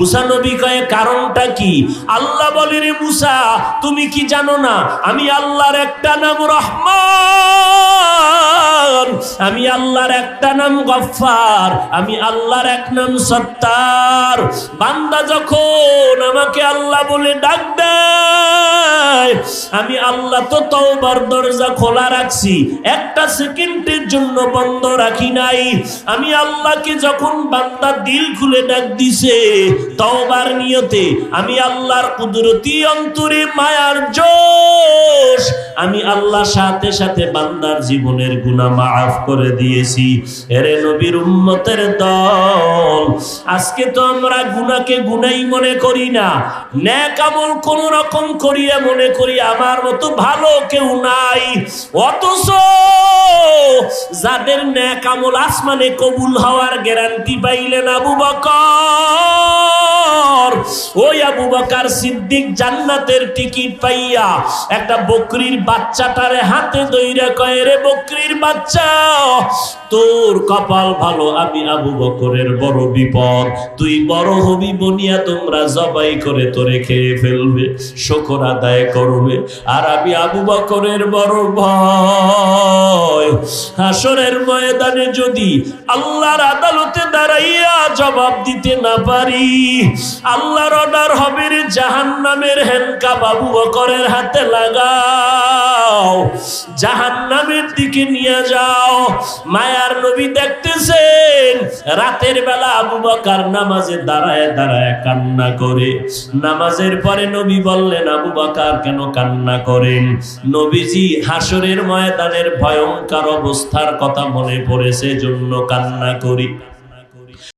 মুসা নবী কয়ে কারণটা কি? আল্লাহ বলে, রে মুসা, তুমি কি জানো না আমি আল্লাহর একটা নাম রহমান, আমি আল্লাহর একটা নাম গফফার, আমি আল্লাহর এক নাম সত্তার। বান্দা যখন আমাকে আল্লাহ বলে ডাক দেয়, আমি আল্লাহ তো তওবার দরজা খোলা রাখছি, একটা সেকেন্ডের জন্য বন্ধ রাখি নাই। আমি আল্লাহকে যখন বান্দা দিল খুলে ডাক দিছে তওবার নিয়তে, আমি আল্লাহর কুদরতি অন্তরে মায়ার জোশ, আমি আল্লাহ সাথে সাথে বান্দার জীবনের গুনাহ মাফ করে দিয়েছি। এরে নবীর উম্মতের দল, আজকে তো আমরা গুনাহকে গুনাই মনে করি না, নেক আমল কোন রকম করিয়া মনে করি আমার মতো ভালো কেউ নাই। অথচ যাদের নেক আমল আসমানে কবুল হওয়ার গ্যারান্টি পাইলেন আবু বকর, ওই আবু বকর সিদ্দিক জান্নাতের টিকিট পাইয়া একটা বকরির বাচ্চাটারে হাতে ধইরা কয়, রে বকরির বাচ্চা, তোর কপাল ভালো, আমি আবু বকরের বড় বিপদ, তুই বড় হবি বনিয়া তোমরা জবাই করে তোরে খেয়ে ফেলবে, শুকর আদায় করবে, আর আমি আবু বকরের বড় ভয়, হাসরের ময়দানে যদি আল্লাহর আদালতে দাঁড়াইয়া জবাব দিতে না পারি, আল্লাহর অর্ডার হবে রে জাহান্নামের হ্যান্ডকাপ আবু বকরের হাতে লাগাও, জাহান্নামের দিকে নিয়ে যাও। মায়ার নবী দেখতেছেন রাতের বেলা আবু বকর নামাজে দাঁড়ায় দাঁড়ায় কান্না করে। নামাজের পরে নবী বললেন, আবু বকর কেন কান্না করেন? নবীজি হাসরের ময়দানের ভয়ঙ্কর অবস্থার কথা মনে পড়েছে, জন্য কান্না করি।